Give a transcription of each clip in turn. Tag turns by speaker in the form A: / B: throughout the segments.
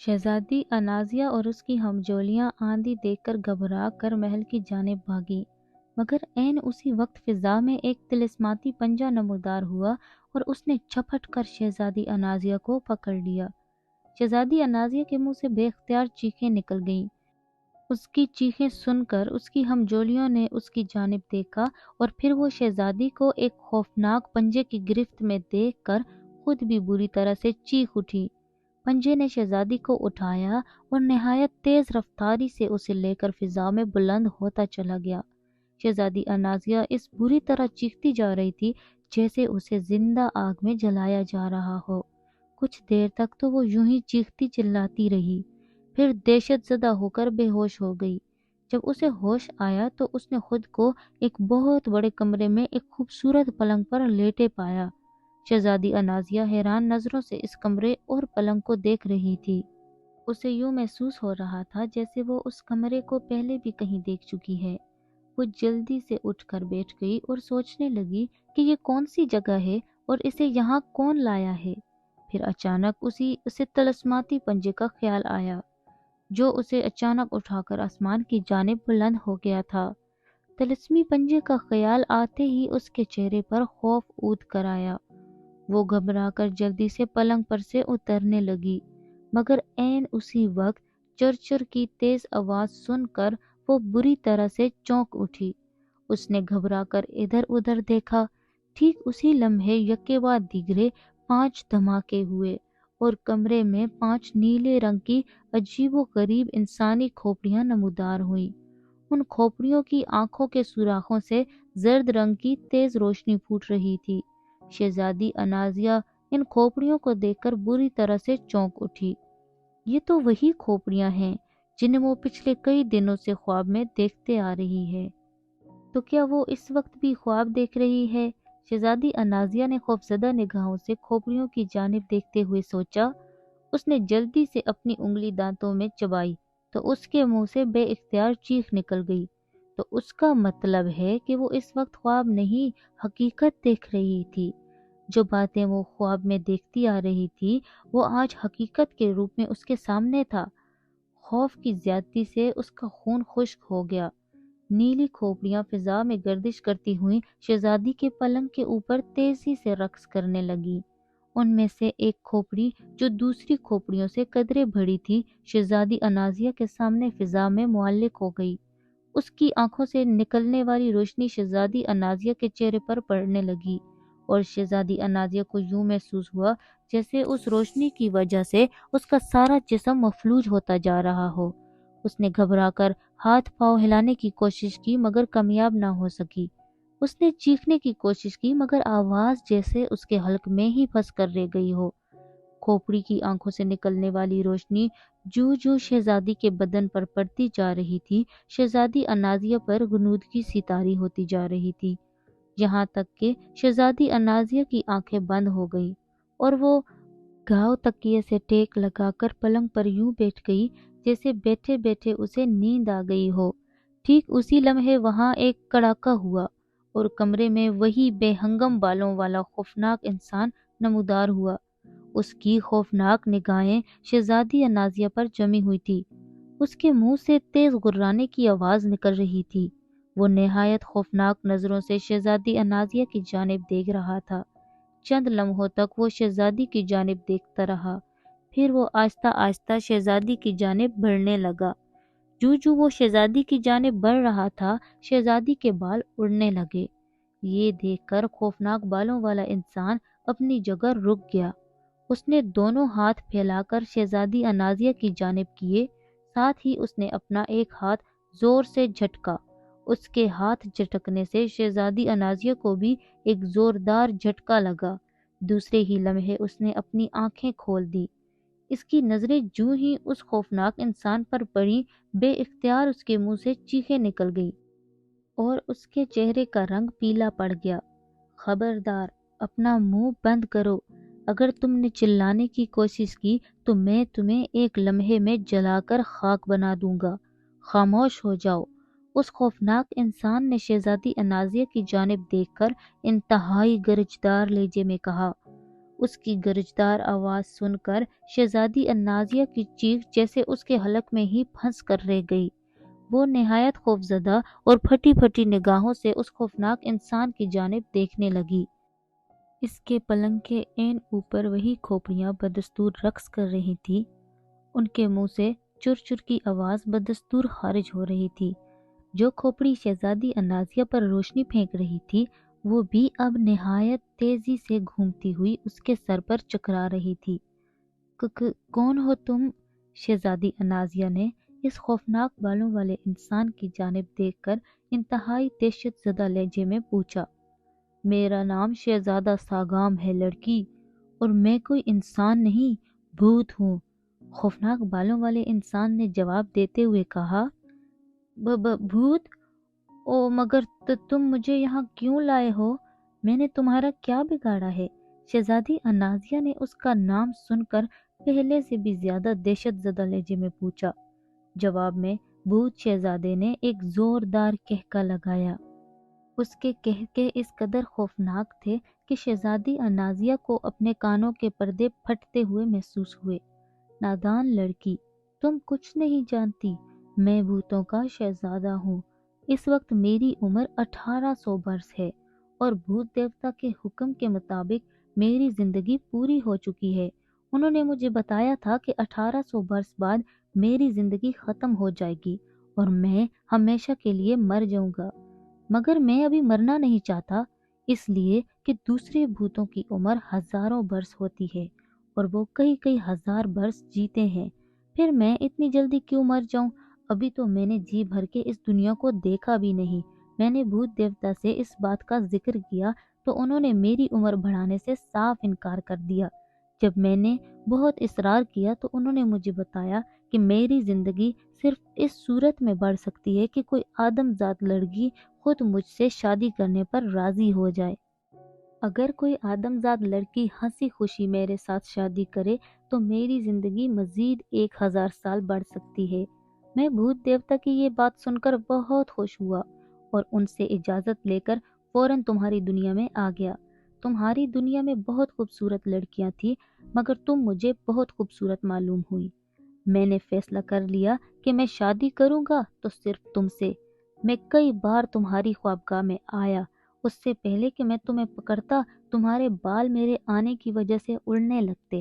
A: شہزادی انازیہ اور اس کی ہمجولیاں آندھی دیکھ کر گھبرا کر محل کی جانب بھاگی، مگر عین اسی وقت فضا میں ایک طلسماتی پنجہ نمودار ہوا اور اس نے جھپٹ کر شہزادی انازیہ کو پکڑ لیا۔ شہزادی انازیہ کے منہ سے بے اختیار چیخیں نکل گئیں۔ اس کی چیخیں سن کر اس کی ہمجولیوں نے اس کی جانب دیکھا اور پھر وہ شہزادی کو ایک خوفناک پنجے کی گرفت میں دیکھ کر خود بھی بری طرح سے چیخ اٹھی۔ پنجے نے شہزادی کو اٹھایا اور نہایت تیز رفتاری سے اسے لے کر فضا میں بلند ہوتا چلا گیا۔ شہزادی انازیہ اس بری طرح چیختی جا رہی تھی جیسے اسے زندہ آگ میں جلایا جا رہا ہو۔ کچھ دیر تک تو وہ یوں ہی چیختی چلاتی رہی، پھر دہشت زدہ ہو کر بے ہوش ہو گئی۔ جب اسے ہوش آیا تو اس نے خود کو ایک بہت بڑے کمرے میں ایک خوبصورت پلنگ پر لیٹے پایا۔ شہزادی انازیہ حیران نظروں سے اس کمرے اور پلنگ کو دیکھ رہی تھی۔ اسے یوں محسوس ہو رہا تھا جیسے وہ اس کمرے کو پہلے بھی کہیں دیکھ چکی ہے۔ وہ جلدی سے اٹھ کر بیٹھ گئی اور سوچنے لگی کہ یہ کون سی جگہ ہے اور اسے یہاں کون لایا ہے۔ پھر اچانک اسے طلسماتی پنجے کا خیال آیا، جو اسے اچانک اٹھا کر آسمان کی جانب بلند ہو گیا تھا۔ طلسمی پنجے کا خیال آتے ہی اس کے چہرے پر خوف اود کر آیا۔ وہ گھبرا کر جلدی سے پلنگ پر سے اترنے لگی، مگر عین اسی وقت چرچر کی تیز آواز سن کر وہ بری طرح سے چونک اٹھی۔ اس نے گھبرا کر ادھر ادھر دیکھا۔ ٹھیک اسی لمحے یکے بعد دیگرے 5 دھماکے ہوئے اور کمرے میں 5 نیلے رنگ کی عجیب و غریب انسانی کھوپڑیاں نمودار ہوئیں۔ ان کھوپڑیوں کی آنکھوں کے سوراخوں سے زرد رنگ کی تیز روشنی پھوٹ رہی تھی۔ شہزادی انازیہ ان کھوپڑیوں کو دیکھ کر بری طرح سے چونک اٹھی۔ یہ تو وہی کھوپڑیاں ہیں جنہیں وہ پچھلے کئی دنوں سے خواب میں دیکھتے آ رہی ہے۔ تو کیا وہ اس وقت بھی خواب دیکھ رہی ہے؟ شہزادی انازیہ نے خوفزدہ نگاہوں سے کھوپڑیوں کی جانب دیکھتے ہوئے سوچا۔ اس نے جلدی سے اپنی انگلی دانتوں میں چبائی تو اس کے منہ سے بے اختیار چیخ نکل گئی۔ تو اس کا مطلب ہے کہ وہ اس وقت خواب نہیں، حقیقت دیکھ رہی تھی۔ جو باتیں وہ خواب میں دیکھتی آ رہی تھی وہ آج حقیقت کے روپ میں اس کے سامنے تھا۔ خوف کی زیادتی سے اس کا خون خشک ہو گیا۔ نیلی کھوپڑیاں فضا میں گردش کرتی ہوئیں شہزادی کے پلنگ کے اوپر تیزی سے رقص کرنے لگی۔ ان میں سے ایک کھوپڑی جو دوسری کھوپڑیوں سے قدرے بڑی تھی، شہزادی انازیہ کے سامنے فضا میں معلق ہو گئی۔ اس کی آنکھوں سے نکلنے والی روشنی شہزادی انازیہ کے چہرے پر پڑنے لگی اور شہزادی انازیہ کو یوں محسوس ہوا جیسے اس روشنی کی وجہ سے اس کا سارا جسم مفلوج ہوتا جا رہا ہو۔ اس نے گھبرا کر ہاتھ پاؤں ہلانے کی کوشش کی مگر کامیاب نہ ہو سکی۔ اس نے چیخنے کی کوشش کی مگر آواز جیسے اس کے حلق میں ہی پھنس کر رہ گئی ہو۔ کھوپڑی کی آنکھوں سے نکلنے والی روشنی جوں جوں شہزادی کے بدن پر پڑتی جا رہی تھی، شہزادی انازیہ پر غنودگی سی طاری ہوتی جا رہی تھی، یہاں تک کہ شہزادی انازیہ کی آنکھیں بند ہو گئیں اور وہ گھاؤ تکیے سے ٹیک لگا کر پلنگ پر یوں بیٹھ گئی جیسے بیٹھے بیٹھے اسے نیند آ گئی ہو۔ ٹھیک اسی لمحے وہاں ایک کڑاکا ہوا اور کمرے میں وہی بے ہنگم بالوں والا خوفناک انسان نمودار ہوا۔ اس کی خوفناک نگاہیں شہزادی انازیہ پر جمی ہوئی تھی۔ اس کے منہ سے تیز غرانے کی آواز نکل رہی تھی۔ وہ نہایت خوفناک نظروں سے شہزادی انازیہ کی جانب دیکھ رہا تھا۔ چند لمحوں تک وہ شہزادی کی جانب دیکھتا رہا، پھر وہ آہستہ آہستہ شہزادی کی جانب بڑھنے لگا۔ جو وہ شہزادی کی جانب بڑھ رہا تھا، شہزادی کے بال اڑنے لگے۔ یہ دیکھ کر خوفناک بالوں والا انسان اپنی جگہ رک گیا۔ اس نے دونوں ہاتھ پھیلا کر شہزادی انازیہ کی جانب کیے، ساتھ ہی اس نے اپنا ایک ہاتھ زور سے جھٹکا۔ اس کے ہاتھ جھٹکنے سے شہزادی انازیہ کو بھی ایک زوردار جھٹکا لگا۔ دوسرے ہی لمحے اس نے اپنی آنکھیں کھول دی۔ اس کی نظریں جوں ہی اس خوفناک انسان پر پڑیں، بے اختیار اس کے منہ سے چیخیں نکل گئیں اور اس کے چہرے کا رنگ پیلا پڑ گیا۔ خبردار، اپنا منہ بند کرو۔ اگر تم نے چلانے کی کوشش کی تو میں تمہیں ایک لمحے میں جلا کر خاک بنا دوں گا۔ خاموش ہو جاؤ۔ اس خوفناک انسان نے شہزادی انازیہ کی جانب دیکھ کر انتہائی گرجدار لہجے میں کہا۔ اس کی گرجدار آواز سن کر شہزادی النازیہ کی چیخ جیسے اس کے حلق میں ہی پھنس کر رہ گئی۔ وہ نہایت خوفزدہ اور پھٹی پھٹی نگاہوں سے اس خوفناک انسان کی جانب دیکھنے لگی۔ اس کے پلنگ کے عین اوپر وہی کھوپڑیاں بدستور رقص کر رہی تھیں۔ ان کے منہ سے چر چر کی آواز بدستور خارج ہو رہی تھی۔ جو کھوپڑی شہزادی النازیہ پر روشنی پھینک رہی تھی وہ بھی اب نہایت تیزی سے گھومتی ہوئی اس کے سر پر چکرا رہی تھی۔ کون ہو تم؟ شہزادی النازیہ نے اس خوفناک بالوں والے انسان کی جانب دیکھ کر انتہائی دہشت زدہ لہجے میں پوچھا۔ میرا نام شہزادہ ساگام ہے لڑکی، اور میں کوئی انسان نہیں، بھوت ہوں، خوفناک بالوں والے انسان نے جواب دیتے ہوئے کہا۔ بھوت؟ او مگر تم مجھے یہاں کیوں لائے ہو؟ میں نے تمہارا کیا بگاڑا ہے؟ شہزادی النازیہ نے اس کا نام سن کر پہلے سے بھی زیادہ دہشت زدہ لہجے میں پوچھا۔ جواب میں بھوت شہزادے نے ایک زوردار کہکا لگایا۔ اس کے کہکے اس قدر خوفناک تھے کہ شہزادی النازیہ کو اپنے کانوں کے پردے پھٹتے ہوئے محسوس ہوئے۔ نادان لڑکی، تم کچھ نہیں جانتی، میں بھوتوں کا شہزادہ ہوں۔ اس وقت میری عمر 1800 برس ہے اور بھوت دیوتا کے حکم کے مطابق میری زندگی پوری ہو چکی ہے۔ انہوں نے مجھے بتایا تھا کہ 1800 برس بعد میری زندگی ختم ہو جائے گی اور میں ہمیشہ کے لیے مر جاؤں گا، مگر میں ابھی مرنا نہیں چاہتا، اس لیے کہ دوسرے بھوتوں کی عمر ہزاروں برس ہوتی ہے اور وہ کئی کئی ہزار برس جیتے ہیں۔ پھر میں اتنی جلدی کیوں مر جاؤں؟ ابھی تو میں نے جی بھر کے اس دنیا کو دیکھا بھی نہیں۔ میں نے بھوت دیوتا سے اس بات کا ذکر کیا تو انہوں نے میری عمر بڑھانے سے صاف انکار کر دیا۔ جب میں نے بہت اصرار کیا تو انہوں نے مجھے بتایا کہ میری زندگی صرف اس صورت میں بڑھ سکتی ہے کہ کوئی آدم ذات لڑکی خود مجھ سے شادی کرنے پر راضی ہو جائے۔ اگر کوئی آدم ذات لڑکی ہنسی خوشی میرے ساتھ شادی کرے تو میری زندگی مزید 1000 سال بڑھ سکتی ہے۔ میں بھوت دیوتا کی یہ بات سن کر بہت خوش ہوا اور ان سے اجازت لے کر فوراً تمہاری دنیا میں آ گیا۔ تمہاری دنیا میں بہت خوبصورت لڑکیاں تھیں مگر تم مجھے بہت خوبصورت معلوم ہوئی۔ میں نے فیصلہ کر لیا کہ میں شادی کروں گا تو صرف تم سے۔ میں کئی بار تمہاری خوابگاہ میں آیا، اس سے پہلے کہ میں تمہیں پکڑتا تمہارے بال میرے آنے کی وجہ سے اڑنے لگتے،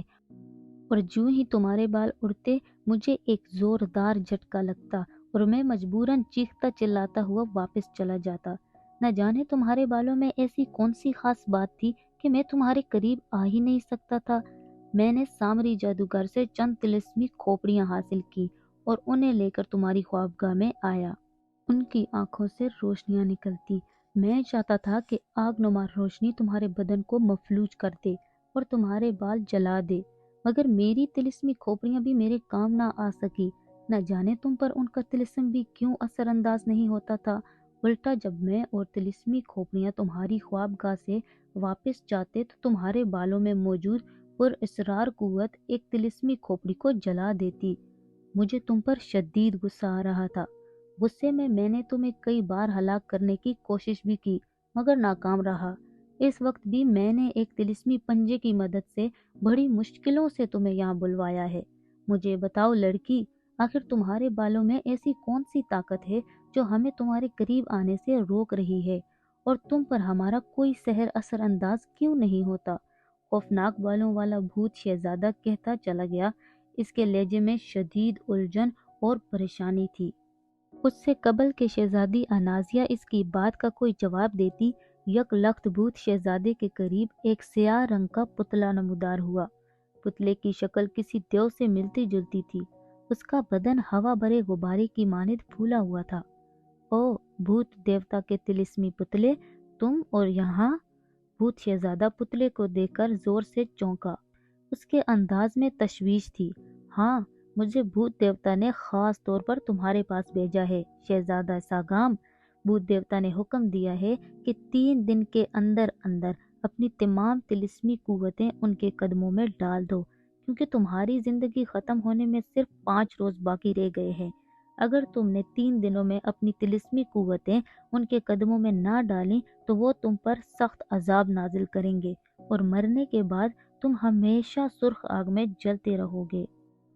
A: اور جو ہی تمہارے بال اڑتے مجھے ایک زوردار جھٹکا لگتا اور میں مجبوراً چیختا چلاتا ہوا واپس چلا جاتا۔ نہ جانے تمہارے بالوں میں ایسی کون سی خاص بات تھی کہ میں تمہارے قریب آ ہی نہیں سکتا تھا۔ میں نے سامری جادوگر سے چند طلسمی کھوپڑیاں حاصل کی اور انہیں لے کر تمہاری خوابگاہ میں آیا۔ ان کی آنکھوں سے روشنیاں نکلتی۔ میں چاہتا تھا کہ آگ نما روشنی تمہارے بدن کو مفلوج کر دے اور تمہارے بال جلا دے، مگر میری طلسمی کھوپڑیاں بھی میرے کام نہ آ سکی۔ نہ جانے تم پر ان کا طلسم بھی کیوں اثر انداز نہیں ہوتا تھا۔ الٹا جب میں اور طلسمی کھوپڑیاں تمہاری خوابگاہ سے واپس جاتے تو تمہارے بالوں میں موجود پر اسرار قوت ایک طلسمی کھوپڑی کو جلا دیتی۔ مجھے تم پر شدید غصہ آ رہا تھا۔ غصے میں نے تمہیں کئی بار ہلاک کرنے کی کوشش بھی کی مگر ناکام رہا۔ اس وقت بھی میں نے ایک طلسمی پنجے کی مدد سے بڑی مشکلوں سے تمہیں یہاں بلوایا ہے۔ مجھے بتاؤ لڑکی، آخر تمہارے بالوں میں ایسی کون سی طاقت ہے جو ہمیں تمہارے قریب آنے سے روک رہی ہے، اور تم پر ہمارا کوئی سحر اثر انداز کیوں نہیں ہوتا؟ خوفناک بالوں والا بھوت شہزادہ کہتا چلا گیا۔ اس کے لہجے میں شدید الجھن اور پریشانی تھی۔ اس سے قبل کہ شہزادی النازیہ اس کی بات کا کوئی جواب دیتی، یک لخت بھوت شہزادے کے قریب ایک سیاہ رنگ کا پتلا نمودار ہوا۔ پتلے کی شکل کسی دیو سے ملتی جلتی تھی۔ اس کا بدن ہوا بھرے غبارے کی مانند پھولا ہوا تھا۔ او بھوت دیوتا کے طلسمی پتلے، تم اور یہاں؟ بھوت شہزادہ پتلے کو دیکھ کر زور سے چونکا۔ اس کے انداز میں تشویش تھی۔ ہاں، مجھے بھوت دیوتا نے خاص طور پر تمہارے پاس بھیجا ہے شہزادہ ساگام۔ بھوت دیوتا نے حکم دیا ہے کہ 3 دن کے اندر اندر اپنی تمام طلسمی قوتیں ان کے قدموں میں ڈال دو، کیونکہ تمہاری زندگی ختم ہونے میں صرف 5 روز باقی رہ گئے ہیں۔ اگر تم نے 3 دنوں میں اپنی طلسمی قوتیں ان کے قدموں میں نہ ڈالیں تو وہ تم پر سخت عذاب نازل کریں گے اور مرنے کے بعد تم ہمیشہ سرخ آگ میں جلتے رہو گے۔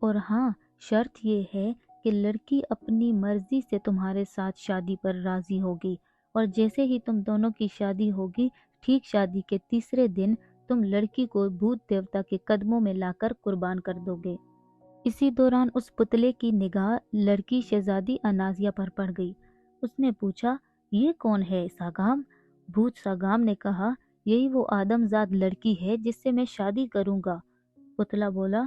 A: اور ہاں، شرط یہ ہے کہ لڑکی اپنی مرضی سے تمہارے ساتھ شادی پر راضی ہوگی، اور جیسے ہی تم دونوں کی شادی ہوگی، ٹھیک شادی کے تیسرے دن تم لڑکی کو بھوت دیوتا کے قدموں میں لا کر قربان کر دو گے۔ اسی دوران اس پتلے کی نگاہ لڑکی شہزادی انازیہ پر پڑ گئی۔ اس نے پوچھا، یہ کون ہے ساگام؟ بھوت ساگام نے کہا، یہی وہ آدم زاد لڑکی ہے جس سے میں شادی کروں گا۔ پتلا بولا،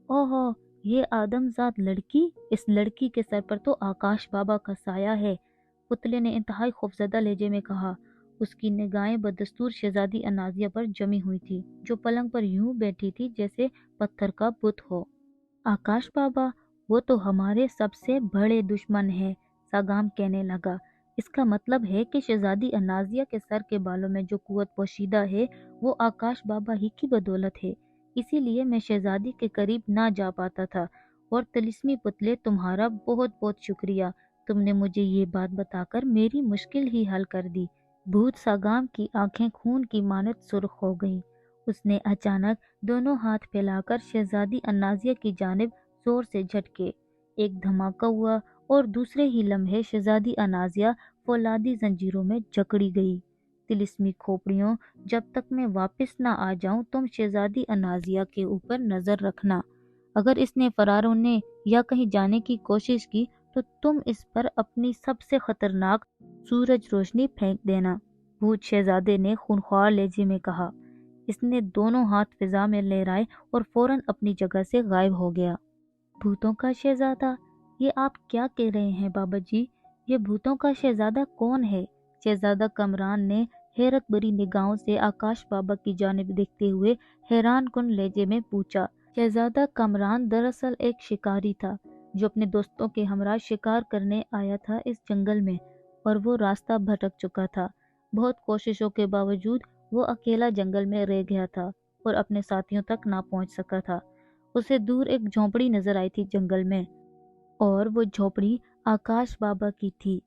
A: اوہو، یہ آدم زاد لڑکی؟ اس لڑکی کے سر پر تو آکاش بابا کا سایہ ہے۔ پتلے نے انتہائی خوفزدہ لہجے میں کہا۔ اس کی نگاہیں بدستور شہزادی انازیہ پر جمی ہوئی تھی، جو پلنگ پر یوں بیٹھی تھی جیسے پتھر کا بت ہو۔ آکاش بابا، وہ تو ہمارے سب سے بڑے دشمن ہیں، ساگام کہنے لگا۔ اس کا مطلب ہے کہ شہزادی انازیہ کے سر کے بالوں میں جو قوت پوشیدہ ہے وہ آکاش بابا ہی کی بدولت ہے، اسی لیے میں شہزادی کے قریب نہ جا پاتا تھا۔ اور طلسمی پتلے، تمہارا بہت بہت شکریہ، تم نے مجھے یہ بات بتا کر میری مشکل ہی حل کر دی۔ بھوت ساگام کی آنکھیں خون کی مانند سرخ ہو گئیں۔ اس نے اچانک دونوں ہاتھ پھیلا کر شہزادی انازیہ کی جانب زور سے جھٹکے۔ ایک دھماکہ ہوا اور دوسرے ہی لمحے شہزادی انازیہ فولادی زنجیروں میں جکڑی گئی۔ طلسمی کھوپڑیوں، جب تک میں واپس نہ آ جاؤں تم شہزادی انازیہ کے اوپر نظر رکھنا۔ اگر اس نے فرار ہونے یا کہیں جانے کی کوشش کی تو تم اس پر اپنی سب سے خطرناک سورج روشنی پھینک دینا، بھوت شہزادے نے خونخوار لہجے میں کہا۔ اس نے دونوں ہاتھ فضا میں لہرائے اور فوراً اپنی جگہ سے غائب ہو گیا۔ بھوتوں کا شہزادہ؟ یہ آپ کیا کہہ رہے ہیں بابا جی؟ یہ بھوتوں کا شہزادہ کون ہے؟ شہزادہ کمران نے حیرت بھری نگاہوں سے آکاش بابا کی جانب دیکھتے ہوئے حیران کن لہجے میں پوچھا۔ شہزادہ کمران دراصل ایک شکاری تھا جو اپنے دوستوں کے ہمراہ شکار کرنے آیا تھا اس جنگل میں، اور وہ راستہ بھٹک چکا تھا۔ بہت کوششوں کے باوجود وہ اکیلا جنگل میں رہ گیا تھا اور اپنے ساتھیوں تک نہ پہنچ سکا تھا۔ اسے دور ایک جھونپڑی نظر آئی تھی جنگل میں، اور وہ جھونپڑی آکاش بابا کی تھی،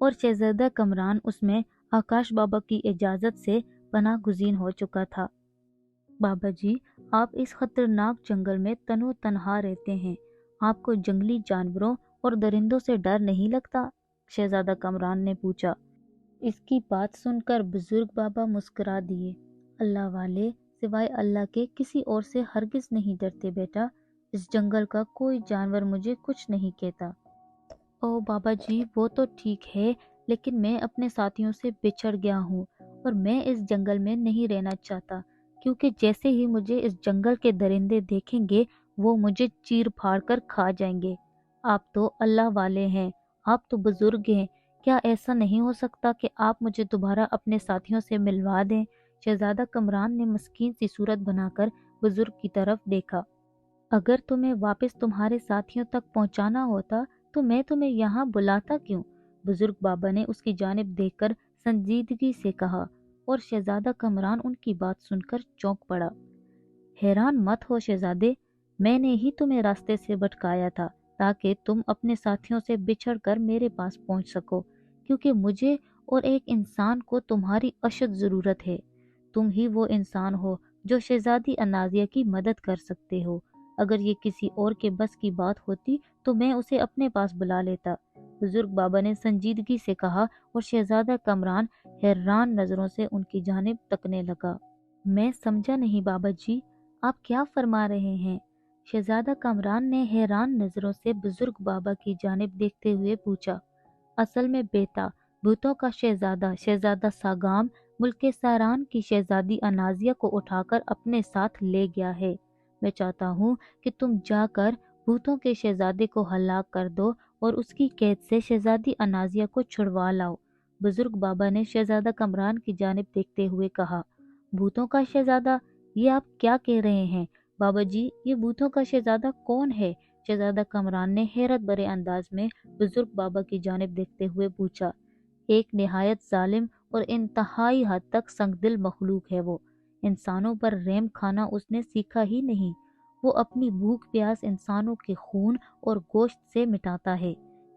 A: اور شہزادہ کمران اس میں آکاش بابا کی اجازت سے پناہ گزین ہو چکا تھا۔ بابا جی، آپ اس خطرناک جنگل میں تنو تنہا رہتے ہیں، آپ کو جنگلی جانوروں اور درندوں سے ڈر نہیں لگتا؟ شہزادہ کمران نے پوچھا۔ اس کی بات سن کر بزرگ بابا مسکرا دیے۔ اللہ والے سوائے اللہ کے کسی اور سے ہرگز نہیں ڈرتے بیٹا، اس جنگل کا کوئی جانور مجھے کچھ نہیں کہتا۔ او بابا جی، وہ تو ٹھیک ہے، لیکن میں اپنے ساتھیوں سے بچھڑ گیا ہوں اور میں اس جنگل میں نہیں رہنا چاہتا، کیونکہ جیسے ہی مجھے اس جنگل کے درندے دیکھیں گے وہ مجھے چیر پھاڑ کر کھا جائیں گے۔ آپ تو اللہ والے ہیں، آپ تو بزرگ ہیں، کیا ایسا نہیں ہو سکتا کہ آپ مجھے دوبارہ اپنے ساتھیوں سے ملوا دیں؟ شہزادہ کمران نے مسکین سی صورت بنا کر بزرگ کی طرف دیکھا۔ اگر تمہیں واپس تمہارے ساتھیوں تک پہنچانا ہوتا تو میں تمہیں یہاں بلاتا کیوں؟ بزرگ بابا نے اس کی جانب دیکھ کر سنجیدگی سے کہا، اور شہزادہ کمران ان کی بات سن کر چونک پڑا۔ حیران مت ہو شہزادے، میں نے ہی تمہیں راستے سے بھٹکایا تھا تاکہ تم اپنے ساتھیوں سے بچھڑ کر میرے پاس پہنچ سکو، کیونکہ مجھے اور ایک انسان کو تمہاری اشد ضرورت ہے۔ تم ہی وہ انسان ہو جو شہزادی انازیہ کی مدد کر سکتے ہو۔ اگر یہ کسی اور کے بس کی بات ہوتی تو میں اسے اپنے پاس بلا لیتا، بزرگ بابا نے سنجیدگی سے کہا، اور شہزادہ کمران حیران نظروں سے ان کی جانب تکنے لگا۔ میں سمجھا نہیں بابا جی، آپ کیا فرما رہے ہیں؟ شہزادہ کمران نے حیران نظروں سے بزرگ بابا کی جانب دیکھتے ہوئے پوچھا۔ اصل میں بیٹا، بھوتوں کا شہزادہ، شہزادہ ساگام، ملک ساران کی شہزادی انازیہ کو اٹھا کر اپنے ساتھ لے گیا ہے۔ میں چاہتا ہوں کہ تم جا کر بھوتوں کے شہزادے کو ہلاک کر دو اور اس کی قید سے شہزادی انازیہ کو چھڑوا لاؤ، بزرگ بابا نے شہزادہ کمران کی جانب دیکھتے ہوئے کہا۔ بھوتوں کا شہزادہ؟ یہ آپ کیا کہہ رہے ہیں بابا جی؟ یہ بھوتوں کا شہزادہ کون ہے؟ شہزادہ کمران نے حیرت بھرے انداز میں بزرگ بابا کی جانب دیکھتے ہوئے پوچھا۔ ایک نہایت ظالم اور انتہائی حد تک سنگ دل مخلوق ہے وہ، انسانوں پر رحم کھانا اس نے سیکھا ہی نہیں، وہ اپنی بھوک پیاس انسانوں کے خون اور گوشت سے مٹاتا ہے،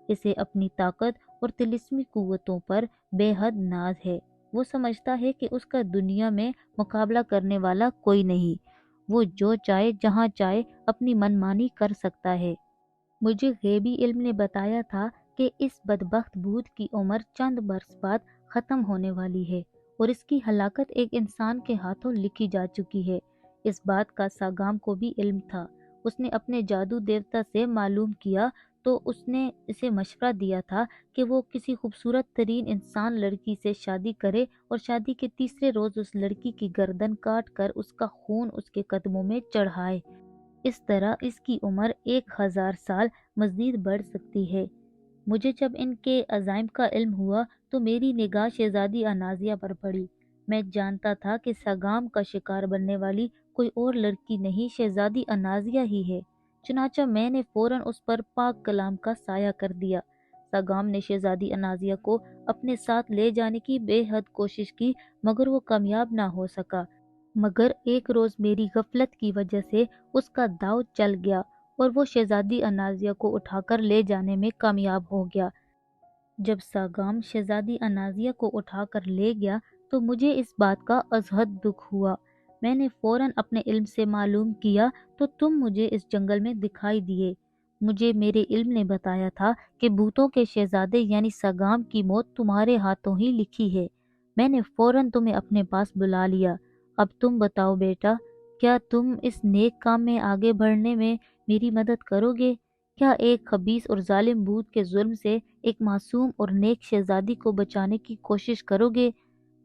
A: اسے اپنی طاقت اور طلسمی قوتوں پر بے حد ناز ہے، وہ سمجھتا ہے کہ اس کا دنیا میں مقابلہ کرنے والا کوئی نہیں، وہ جو چاہے جہاں چاہے اپنی منمانی کر سکتا ہے۔ مجھے غیبی علم نے بتایا تھا کہ اس بدبخت بھوت کی عمر چند برس بعد ختم ہونے والی ہے اور اس کی ہلاکت ایک انسان کے ہاتھوں لکھی جا چکی ہے۔ اس بات کا ساگام کو بھی علم تھا۔ اس نے اپنے جادو دیوتا سے معلوم کیا تو اس نے اسے مشورہ دیا تھا کہ وہ کسی خوبصورت ترین انسان لڑکی سے شادی کرے اور شادی کے تیسرے روز اس لڑکی کی گردن کاٹ کر اس کا خون اس کے قدموں میں چڑھائے۔ اس طرح اس کی عمر 1000 سال مزید بڑھ سکتی ہے۔ مجھے جب ان کے عزائم کا علم ہوا تو میری نگاہ شہزادی انازیہ پر پڑی۔ میں جانتا تھا کہ ساگام کا شکار بننے والی کوئی اور لڑکی نہیں، شہزادی انازیہ ہی ہے۔ چنانچہ میں نے فوراً اس پر پاک کلام کا سایہ کر دیا۔ ساگام نے شہزادی انازیہ کو اپنے ساتھ لے جانے کی بے حد کوشش کی مگر وہ کامیاب نہ ہو سکا۔ مگر ایک روز میری غفلت کی وجہ سے اس کا داؤ چل گیا اور وہ شہزادی انازیہ کو اٹھا کر لے جانے میں کامیاب ہو گیا۔ جب ساگام شہزادی انازیہ کو اٹھا کر لے گیا تو مجھے اس بات کا ازحد دکھ ہوا۔ میں نے فوراً اپنے علم سے معلوم کیا تو تم مجھے اس جنگل میں دکھائی دیے۔ مجھے میرے علم نے بتایا تھا کہ بھوتوں کے شہزادے یعنی ساگام کی موت تمہارے ہاتھوں ہی لکھی ہے۔ میں نے فوراً تمہیں اپنے پاس بلا لیا۔ اب تم بتاؤ بیٹا، کیا تم اس نیک کام میں آگے بڑھنے میں میری مدد کرو گے؟ کیا ایک خبیث اور ظالم بھوت کے ظلم سے ایک معصوم اور نیک شہزادی کو بچانے کی کوشش کرو گے؟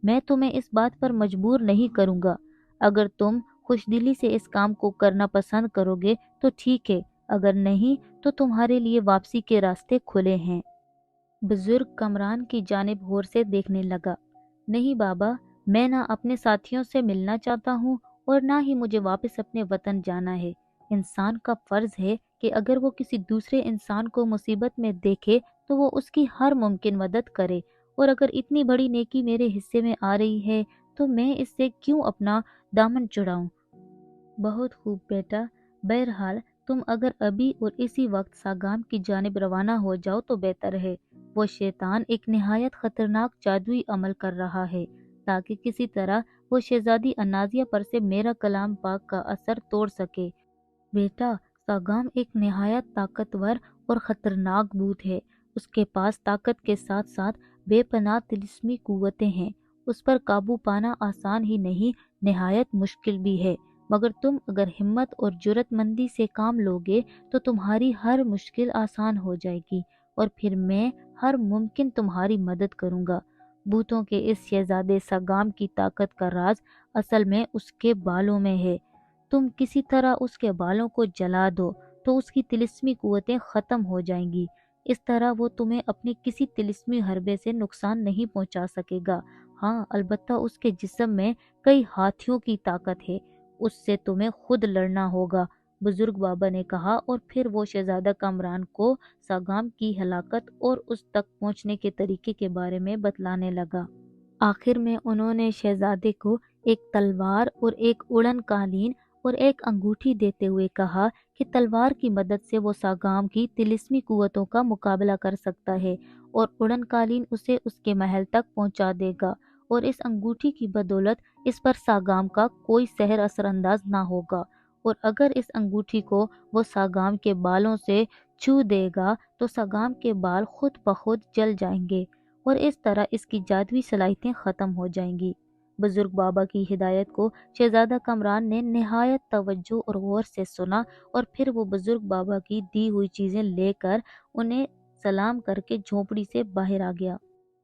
A: میں تمہیں اس بات پر مجبور نہیں کروں گا۔ اگر تم خوش دلی سے اس کام کو کرنا پسند کرو گے تو ٹھیک ہے، اگر نہیں تو تمہارے لیے واپسی کے راستے کھلے ہیں۔ بزرگ کمران کی جانب غور سے دیکھنے لگا۔ نہیں بابا، میں نہ اپنے ساتھیوں سے ملنا چاہتا ہوں اور نہ ہی مجھے واپس اپنے وطن جانا ہے۔ انسان کا فرض ہے کہ اگر وہ کسی دوسرے انسان کو مصیبت میں دیکھے تو وہ اس کی ہر ممکن مدد کرے، اور اگر اتنی بڑی نیکی میرے حصے میں آ رہی ہے تو میں اس سے کیوں اپنا دامن چڑھاؤں؟ بہت خوب بیٹا، بہرحال تم اگر ابھی اور اسی وقت ساگام کی جانب روانہ ہو جاؤ تو بہتر ہے۔ وہ شیطان ایک نہایت خطرناک جادوئی عمل کر رہا ہے تاکہ کسی طرح وہ شہزادی انازیہ پر سے میرا کلام پاک کا اثر توڑ سکے۔ بیٹا، ساگام ایک نہایت طاقتور اور خطرناک بھوت ہے۔ اس کے پاس طاقت کے ساتھ ساتھ بے پناہ طلسمی قوتیں ہیں۔ اس پر قابو پانا آسان ہی نہیں، نہایت مشکل بھی ہے، مگر تم اگر ہمت اور جرات مندی سے کام لوگے تو تمہاری ہر مشکل آسان ہو جائے گی، اور پھر میں ہر ممکن تمہاری مدد کروں گا۔ بھوتوں کے اس شہزادے ساگام کی طاقت کا راز اصل میں اس کے بالوں میں ہے۔ تم کسی طرح اس کے بالوں کو جلا دو تو اس کی طلسمی قوتیں ختم ہو جائیں گی۔ اس طرح وہ تمہیں اپنے کسی طلسمی حربے سے نقصان نہیں پہنچا سکے گا۔ ہاں، البتہ اس کے جسم میں کئی ہاتھیوں کی طاقت ہے، اس سے تمہیں خود لڑنا ہوگا، بزرگ بابا نے کہا، اور پھر وہ شہزادہ کامران کو ساگام کی ہلاکت اور اس تک پہنچنے کے طریقے کے بارے میں بتلانے لگا۔ آخر میں انہوں نے شہزادے کو ایک تلوار اور ایک اڑن قالین اور ایک انگوٹھی دیتے ہوئے کہا کہ تلوار کی مدد سے وہ ساگام کی طلسمی قوتوں کا مقابلہ کر سکتا ہے، اور اڑن قالین اسے اس کے محل تک پہنچا دے گا، اور اس انگوٹھی کی بدولت اس پر ساگام کا کوئی سحر اثر انداز نہ ہوگا، اور اگر اس انگوٹھی کو وہ ساگام کے بالوں سے چھو دے گا تو ساگام کے بال خود بخود جل جائیں گے، اور اس طرح اس کی جادوئی صلاحیتیں ختم ہو جائیں گی۔ بزرگ بابا کی ہدایت کو شہزادہ کامران نے نہایت توجہ اور غور سے سنا، اور پھر وہ بزرگ بابا کی دی ہوئی چیزیں لے کر انہیں سلام کر کے جھونپڑی سے باہر آ گیا۔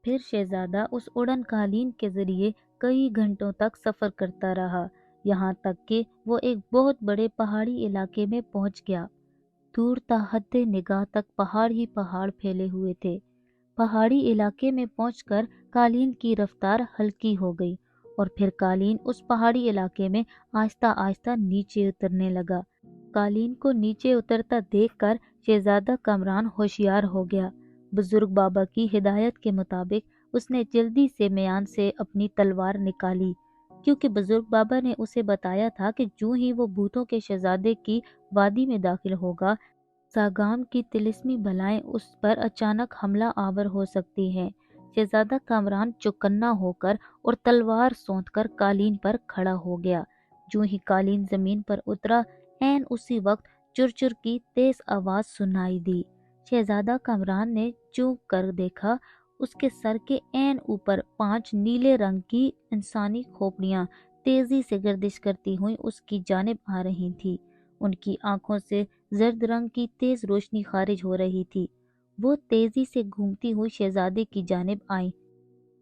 A: پھر شہزادہ اس اڑن قالین کے ذریعے کئی گھنٹوں تک سفر کرتا رہا، یہاں تک کہ وہ ایک بہت بڑے پہاڑی علاقے میں پہنچ گیا۔ دور تا حد نگاہ تک پہاڑ ہی پہاڑ پھیلے ہوئے تھے۔ پہاڑی علاقے میں پہنچ کر قالین کی رفتار ہلکی ہو گئی، اور پھر قالین اس پہاڑی علاقے میں آہستہ آہستہ نیچے اترنے لگا۔ قالین کو نیچے اترتا دیکھ کر شہزادہ کامران ہوشیار ہو گیا۔ بزرگ بابا کی ہدایت کے مطابق اس نے جلدی سے میان سے اپنی تلوار نکالی، کیونکہ بزرگ بابا نے اسے بتایا تھا کہ جوں ہی وہ بھوتوں کے شہزادے کی وادی میں داخل ہوگا، ساگام کی طلسمی بلائیں اس پر اچانک حملہ آور ہو سکتی ہیں۔ شہزادہ کامران چوکنا ہو کر اور تلوار سونت کر قالین پر کھڑا ہو گیا۔ جو ہی قالین زمین پر اترا عین اسی وقت چرچر کی تیز آواز سنائی دی۔ شہزادہ کامران نے چونک کر دیکھا، اس کے سر کے عین اوپر 5 نیلے رنگ کی انسانی کھوپڑیاں تیزی سے گردش کرتی ہوئیں اس کی جانب آ رہی تھیں۔ ان کی آنکھوں سے زرد رنگ کی تیز روشنی خارج ہو رہی تھی۔ وہ تیزی سے گھومتی ہوئی شہزادے کی جانب آئیں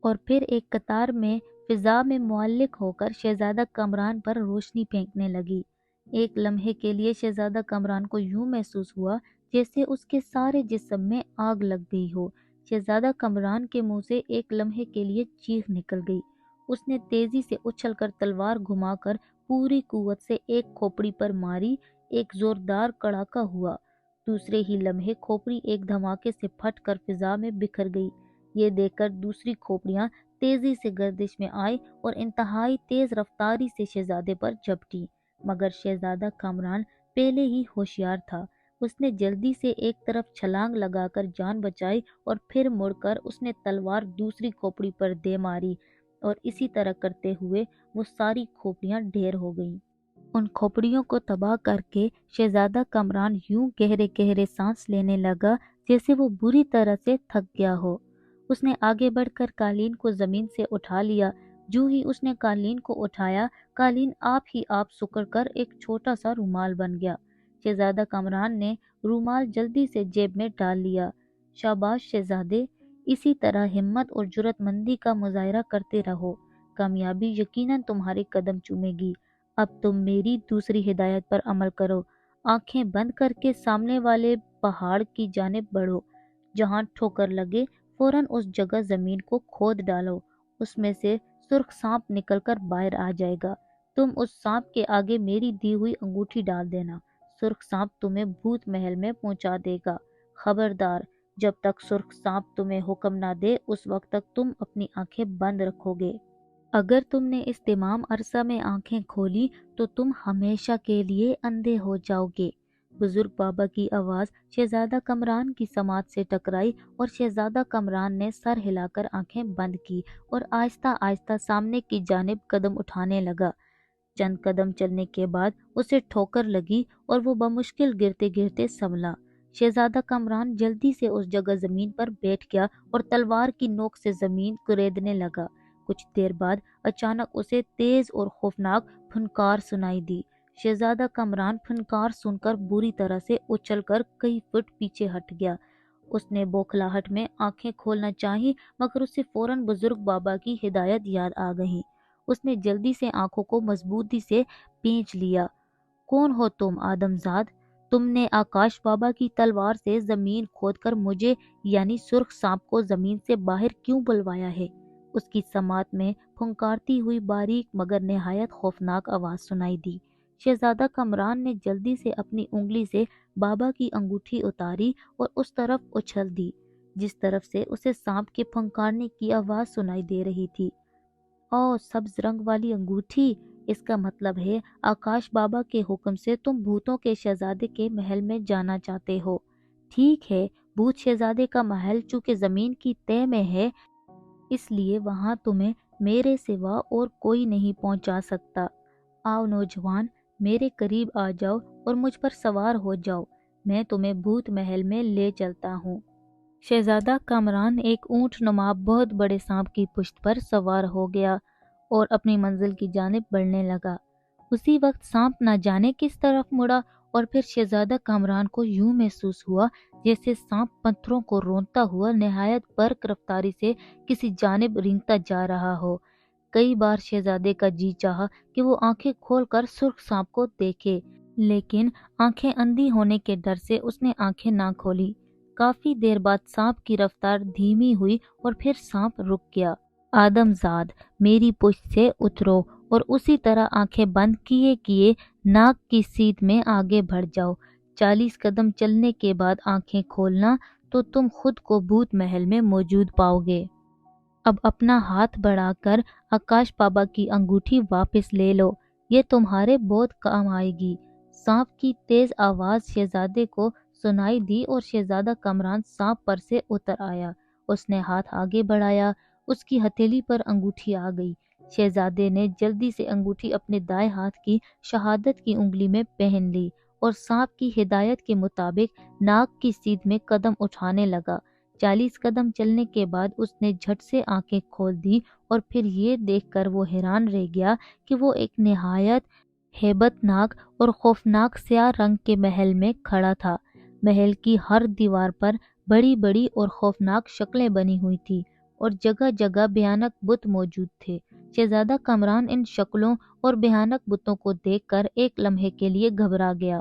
A: اور پھر ایک قطار میں فضا میں معلق ہو کر شہزادہ کامران پر روشنی پھینکنے لگی۔ ایک لمحے کے لیے شہزادہ کامران کو یوں محسوس ہوا جیسے اس کے سارے جسم میں آگ لگ گئی ہو۔ شہزادہ کامران کے منہ سے ایک لمحے کے لیے چیخ نکل گئی۔ اس نے تیزی سے اچھل کر تلوار گھما کر پوری قوت سے ایک کھوپڑی پر ماری۔ ایک زوردار کڑاکا ہوا، دوسرے ہی لمحے کھوپڑی ایک دھماکے سے پھٹ کر فضا میں بکھر گئی۔ یہ دیکھ کر دوسری کھوپڑیاں تیزی سے گردش میں آئیں اور انتہائی تیز رفتاری سے شہزادے پر جھپٹیں، مگر شہزادہ کامران پہلے ہی ہوشیار تھا۔ اس نے جلدی سے ایک طرف چھلانگ لگا کر جان بچائی اور پھر مڑ کر اس نے تلوار دوسری کھوپڑی پر دے ماری، اور اسی طرح کرتے ہوئے وہ ساری کھوپڑیاں ڈھیر ہو گئیں۔ ان کھوپڑیوں کو تباہ کر کے شہزادہ کامران یوں گہرے گہرے سانس لینے لگا جیسے وہ بری طرح سے تھک گیا ہو۔ اس نے آگے بڑھ کر قالین کو زمین سے اٹھا لیا۔ جو ہی اس نے قالین کو اٹھایا، قالین آپ ہی آپ سکڑ کر ایک چھوٹا سا رومال بن گیا۔ شہزادہ کامران نے رومال جلدی سے جیب میں ڈال لیا۔ شاباش شہزادے، اسی طرح ہمت اور جرأت مندی کا مظاہرہ کرتے رہو، کامیابی یقیناً تمہارے قدم چومے گی۔ اب تم میری دوسری ہدایت پر عمل کرو، آنکھیں بند کر کے سامنے والے پہاڑ کی جانب بڑھو۔ جہاں ٹھوکر لگے فوراً اس جگہ زمین کو کھود ڈالو، اس میں سے سرخ سانپ نکل کر باہر آ جائے گا۔ تم اس سانپ کے آگے میری دی ہوئی انگوٹھی ڈال دینا، سرخ سانپ تمہیں بھوت محل میں پہنچا دے گا۔ خبردار، جب تک سرخ سانپ تمہیں حکم نہ دے اس وقت تک تم اپنی آنکھیں بند رکھو گے۔ اگر تم نے اس تمام عرصہ میں آنکھیں کھولی تو تم ہمیشہ کے لیے اندھے ہو جاؤ گے۔ بزرگ بابا کی آواز شہزادہ کامران کی سماعت سے ٹکرائی اور شہزادہ کامران نے سر ہلا کر آنکھیں بند کی اور آہستہ آہستہ سامنے کی جانب قدم اٹھانے لگا۔ چند قدم چلنے کے بعد اسے ٹھوکر لگی اور وہ بمشکل گرتے گرتے سنبھلا۔ شہزادہ کامران جلدی سے اس جگہ زمین پر بیٹھ گیا اور تلوار کی نوک سے زمین کریدنے لگا۔ کچھ دیر بعد اچانک اسے تیز اور خوفناک پھنکار سنائی دی۔ شہزادہ کامران پھنکار سن کر بری طرح سے اچھل کر کئی فٹ پیچھے ہٹ گیا۔ اس نے بوکھلاہٹ میں آنکھیں کھولنا چاہی مگر اسے فوراً بزرگ بابا کی ہدایت یاد آ گئی۔ اس نے جلدی سے آنکھوں کو مضبوطی سے پینچ لیا۔ کون ہو تم آدم زاد؟ تم نے آکاش بابا کی تلوار سے زمین کھود کر مجھے یعنی سرخ سانپ کو زمین سے باہر کیوں بلوایا ہے؟ اس کی سماعت میں پھنکارتی ہوئی باریک مگر نہایت خوفناک آواز سنائی دی۔ شہزادہ کامران نے جلدی سے اپنی انگلی سے بابا کی انگوٹھی اتاری اور اس طرف اچھل دی جس طرف سے اسے سانپ کے پھنکارنے کی آواز سنائی دے رہی تھی۔ او سبز رنگ والی انگوٹھی، اس کا مطلب ہے آکاش بابا کے حکم سے تم بھوتوں کے شہزادے کے محل میں جانا چاہتے ہو۔ ٹھیک ہے، بھوت شہزادے کا محل چونکہ زمین کی تہہ میں ہے اس لیے وہاں تمہیں میرے سوا اور کوئی نہیں پہنچا سکتا۔ آؤ نوجوان، میرے قریب آ جاؤ اور مجھ پر سوار ہو جاؤ، میں تمہیں بھوت محل میں لے چلتا ہوں۔ شہزادہ کامران ایک اونٹ نما بہت بڑے سانپ کی پشت پر سوار ہو گیا اور اپنی منزل کی جانب بڑھنے لگا۔ اسی وقت سانپ نہ جانے کس طرف مڑا اور پھر شہزادہ کامران کو یوں محسوس ہوا جیسے سانپ پتھروں کو رونتا ہوا نہایت برق رفتاری سے کسی جانب رینگتا جا رہا ہو۔ کئی بار شہزادے کا جی چاہا کہ وہ آنکھیں کھول کر سرخ سانپ کو دیکھے، لیکن آنکھیں اندھی ہونے کے ڈر سے اس نے آنکھیں نہ کھولی۔ کافی دیر بعد سانپ کی رفتار دھیمی ہوئی اور پھر سانپ رک گیا۔ آدم زاد، میری پشت سے اترو اور اسی طرح آنکھیں بند کیے کیے ناک کی سیدھ میں آگے بڑھ جاؤ۔ 40 قدم چلنے کے بعد آنکھیں کھولنا تو تم خود کو بھوت محل میں موجود پاؤ گے۔ اب اپنا ہاتھ بڑھا کر آکاش بابا کی انگوٹھی واپس لے لو، یہ تمہارے بہت کام آئے گی۔ سانپ کی تیز آواز شہزادے کو سنائی دی اور شہزادہ کامران سانپ پر سے اتر آیا۔ اس نے ہاتھ آگے بڑھایا، اس کی ہتھیلی پر انگوٹھی آ گئی۔ شہزادے نے جلدی سے انگوٹھی اپنے دائیں ہاتھ کی شہادت کی انگلی میں پہن لی اور سانپ کی ہدایت کے مطابق ناک کی سیدھ میں قدم اٹھانے لگا۔ 40 قدم چلنے کے بعد اس نے جھٹ سے آنکھیں کھول دی اور پھر یہ دیکھ کر وہ حیران رہ گیا کہ وہ ایک نہایت ہیبت ناک اور خوفناک سیاہ رنگ کے محل میں کھڑا تھا۔ محل کی ہر دیوار پر بڑی بڑی اور خوفناک شکلیں بنی ہوئی تھی اور جگہ جگہ بھیانک بت موجود تھے۔ شہزادہ کامران ان شکلوں اور بھیانک بتوں کو دیکھ کر ایک لمحے کے لیے گھبرا گیا۔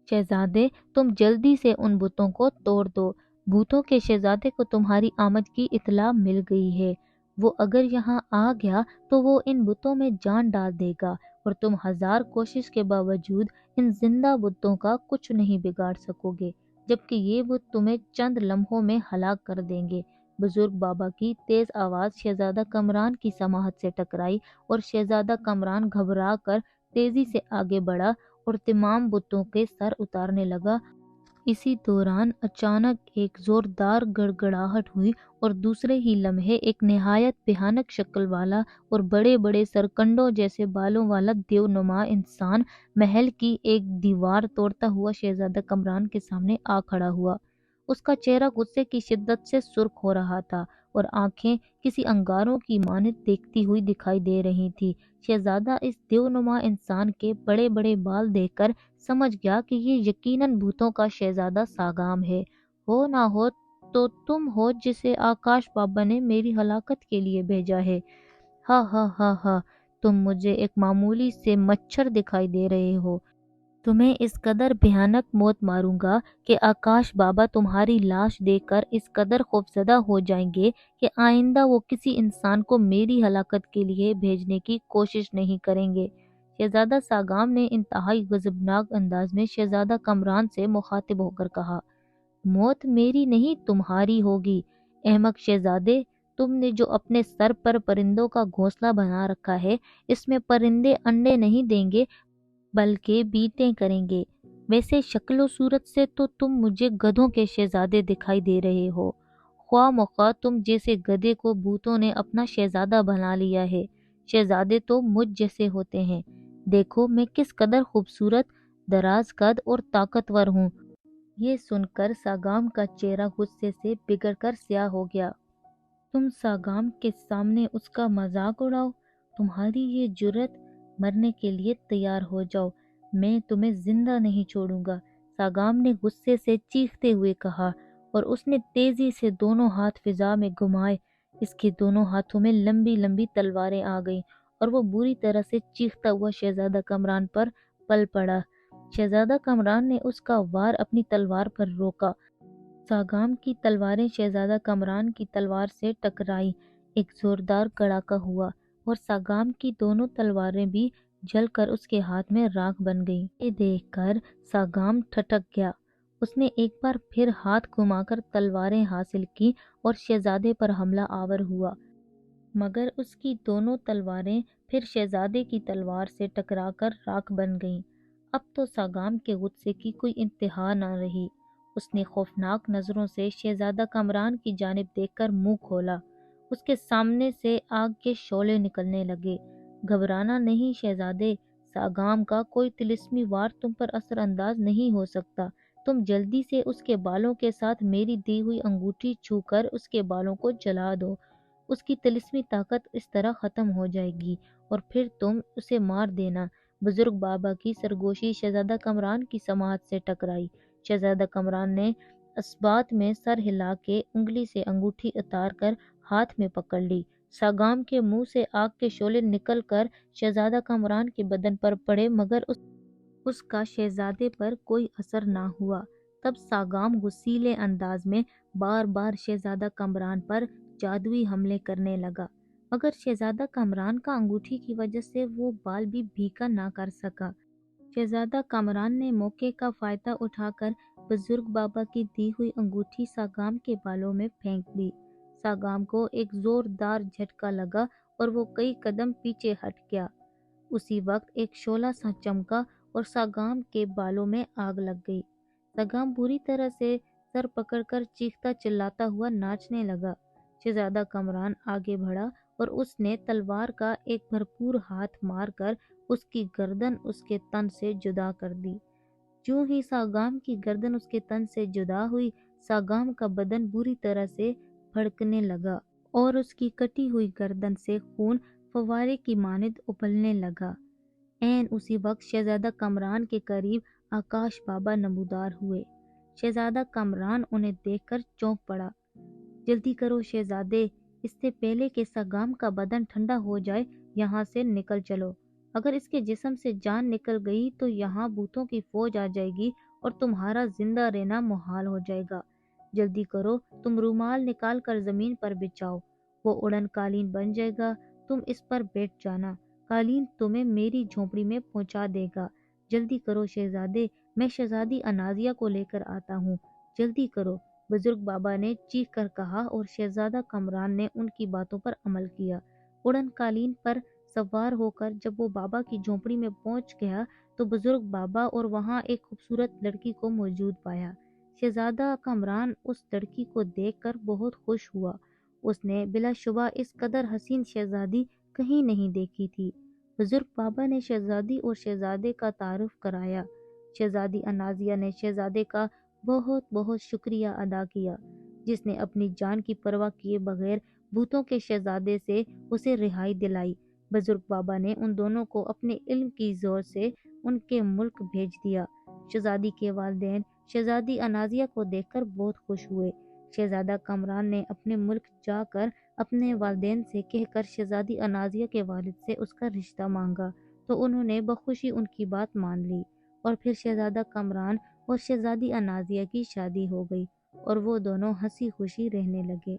A: شہزادے، تم جلدی سے ان بتوں کو توڑ دو۔ بھوتوں کے شہزادے کو تمہاری آمد کی اطلاع مل گئی ہے۔ وہ اگر یہاں آ گیا تو وہ ان بتوں میں جان ڈال دے گا اور تم ہزار کوشش کے باوجود ان زندہ بتوں کا کچھ نہیں بگاڑ سکو گے، جبکہ یہ بت تمہیں چند لمحوں میں ہلاک کر دیں گے۔ بزرگ بابا کی تیز آواز شہزادہ کامران کی سماعت سے ٹکرائی اور شہزادہ کامران گھبرا کر تیزی سے آگے بڑھا اور تمام بتوں کے سر اتارنے لگا۔ اسی دوران اچانک ایک زوردار گڑگڑاہٹ ہوئی اور دوسرے ہی لمحے ایک نہایت بھیانک شکل والا اور بڑے بڑے سرکنڈوں جیسے بالوں والا دیو نما انسان محل کی ایک دیوار توڑتا ہوا شہزادہ کامران کے سامنے آ کھڑا ہوا۔ اس کا چہرہ غصے کی شدت سے سرخ ہو رہا تھا اور آنکھیں کسی انگاروں کی مانند دیکھتی ہوئی دکھائی دے رہی تھی۔ شہزادہ اس دیو نما انسان کے بڑے بڑے بال دیکھ کر سمجھ گیا کہ یہ یقیناً بھوتوں کا شہزادہ ساگام ہے۔ ہو نہ ہو تو تم ہو جسے آکاش بابا نے میری ہلاکت کے لیے بھیجا ہے۔ ہا ہا ہا ہا، تم مجھے ایک معمولی سے مچھر دکھائی دے رہے ہو۔ تمہیں اس قدر بھیانک موت ماروں گا کہ آکاش بابا تمہاری لاش دیکھ کر اس قدر خوفزدہ ہو جائیں گے کہ آئندہ وہ کسی انسان کو میری ہلاکت کے لیے بھیجنے کی کوشش نہیں کریں گے۔ شہزادہ ساگام نے انتہائی غضبناک انداز میں شہزادہ کامران سے مخاطب ہو کر کہا، موت میری نہیں تمہاری ہوگی، احمق شہزادے۔ تم نے جو اپنے سر پر پرندوں کا گھونسلہ بنا رکھا ہے، اس میں پرندے انڈے نہیں دیں گے بلکہ بیٹیں کریں گے۔ ویسے شکل و صورت سے تو تم مجھے گدھوں کے شہزادے دکھائی دے رہے ہو۔ خواہ مخواہ تم جیسے گدھے کو بھوتوں نے اپنا شہزادہ بنا لیا ہے۔ شہزادے تو مجھ جیسے ہوتے ہیں۔ دیکھو میں کس قدر خوبصورت، دراز قد اور طاقتور ہوں۔ یہ سن کر ساگام کا چہرہ غصے سے بگڑ کر سیاہ ہو گیا۔ تم ساگام کے سامنے اس کا مذاق اڑاؤ؟ تمہاری یہ جرأت! مرنے کے لیے تیار ہو جاؤ، میں تمہیں زندہ نہیں چھوڑوں گا، ساگام نے غصے سے چیختے ہوئے کہا، اور اس نے تیزی سے دونوں ہاتھ فضا میں گھمائے۔ اس کے دونوں ہاتھوں میں لمبی لمبی تلواریں آ گئیں اور وہ بری طرح سے چیختا ہوا شہزادہ کامران پر پل پڑا۔ شہزادہ کامران نے اس کا وار اپنی تلوار پر روکا۔ ساگام کی تلواریں شہزادہ کامران کی تلوار سے ٹکرائیں، ایک زوردار کڑاکا ہوا اور ساگام کی دونوں تلواریں بھی جل کر اس کے ہاتھ میں راکھ بن گئیں۔ یہ دیکھ کر ساگام ٹھٹک گیا۔ اس نے ایک بار پھر ہاتھ گھما کر تلواریں حاصل کی اور شہزادے پر حملہ آور ہوا، مگر اس کی دونوں تلواریں پھر شہزادے کی تلوار سے ٹکرا کر راکھ بن گئیں۔ اب تو ساگام کے غصے کی کوئی انتہا نہ رہی۔ اس نے خوفناک نظروں سے شہزادہ کامران کی جانب دیکھ کر منہ کھولا۔ اس کے سامنے سے آگ کے شعلے نکلنے لگے۔ گھبرانا نہیں شہزادے، ساگام کا کوئی طلسمی وار تم پر اثر انداز نہیں ہو سکتا۔ تم جلدی سے اس کے بالوں کے ساتھ میری دی ہوئی انگوٹھی چھو کر اس کے بالوں کو جلا دو۔ اس کی طلسمی طاقت اس طرح ختم ہو جائے گی اور پھر تم اسے مار دینا۔ بزرگ بابا کی سرگوشی شہزادہ کامران کی سماعت سے ٹکرائی۔ شہزادہ کامران نے اثبات میں سر ہلا کے انگلی سے انگوٹھی اتار کر ہاتھ میں پکڑ لی۔ ساگام کے منہ سے آگ کے شعلے نکل کر شہزادہ کامران کے بدن پر پڑے، مگر اس کا شہزادے پر کوئی اثر نہ ہوا۔ تب ساگام غصیلے انداز میں بار بار شہزادہ کامران پر جادوئی حملے کرنے لگا، مگر شہزادہ کامران کا انگوٹھی کی وجہ سے وہ بال بھی بھیکا نہ کر سکا۔ شہزادہ کامران نے موقع کا فائدہ اٹھا کر بزرگ بابا کی دی ہوئی انگوٹھی ساگام کے بالوں میں پھینک دی۔ ساگام کو ایک زوردار جھٹکا لگا اور وہ کئی قدم پیچھے ہٹ گیا۔ اسی وقت ایک شعلہ سا چمکا اور ساگام کے بالوں میں آگ لگ گئی۔ ساگام بری طرح سے سر پکڑ کر چیختا چلاتا ہوا ناچنے لگا۔ شہزادہ کامران آگے بڑھا اور اس نے تلوار کا ایک بھرپور ہاتھ مار کر اس کی گردن اس کے تن سے جدا کر دی۔ جو ہی ساگام کی گردن اس کے تن سے جدا ہوئی، ساگام کا بدن بری طرح سے بھڑکنے لگا اور اس کی کٹی ہوئی گردن سے خون فوارے کی مانند ابلنے لگا۔ عین اسی وقت شہزادہ کامران کے قریب آکاش بابا نمودار ہوئے۔ شہزادہ کامران انہیں دیکھ کر چونک پڑا۔ جلدی کرو شہزادے، اس سے پہلے کہ ساگام کا بدن ٹھنڈا ہو جائے یہاں سے نکل چلو۔ اگر اس کے جسم سے جان نکل گئی تو یہاں بھوتوں کی فوج آ جائے گی اور تمہارا زندہ رہنا محال ہو جائے گا۔ جلدی کرو، تم رومال نکال کر زمین پر بچھاؤ، وہ اڑن قالین بن جائے گا، تم اس پر بیٹھ جانا، قالین تمہیں میری جھونپڑی میں پہنچا دے گا۔ جلدی کرو شہزادے، میں شہزادی انازیہ کو لے کر آتا ہوں، جلدی کرو، بزرگ بابا نے چیخ کر کہا اور شہزادہ کامران نے ان کی باتوں پر عمل کیا۔ اڑن قالین پر سوار ہو کر جب وہ بابا کی جھونپڑی میں پہنچ گیا تو بزرگ بابا اور وہاں ایک خوبصورت لڑکی کو موجود پایا۔ شہزادہ کامران اس لڑکی کو دیکھ کر بہت خوش ہوا۔ اس نے بلا شبہ اس قدر حسین شہزادی کہیں نہیں دیکھی تھی۔ بزرگ بابا نے شہزادی اور شہزادے کا تعارف کرایا۔ شہزادی انازیہ نے شہزادے کا بہت بہت شکریہ ادا کیا، جس نے اپنی جان کی پرواہ کیے بغیر بھوتوں کے شہزادے سے اسے رہائی دلائی۔ بزرگ بابا نے ان دونوں کو اپنے علم کی زور سے ان کے ملک بھیج دیا۔ شہزادی کے والدین شہزادی انازیہ کو دیکھ کر بہت خوش ہوئے۔ شہزادہ کامران نے اپنے ملک جا کر اپنے والدین سے کہہ کر شہزادی انازیہ کے والد سے اس کا رشتہ مانگا تو انہوں نے بخوشی ان کی بات مان لی، اور پھر شہزادہ کامران اور شہزادی انازیہ کی شادی ہو گئی اور وہ دونوں ہنسی خوشی رہنے لگے۔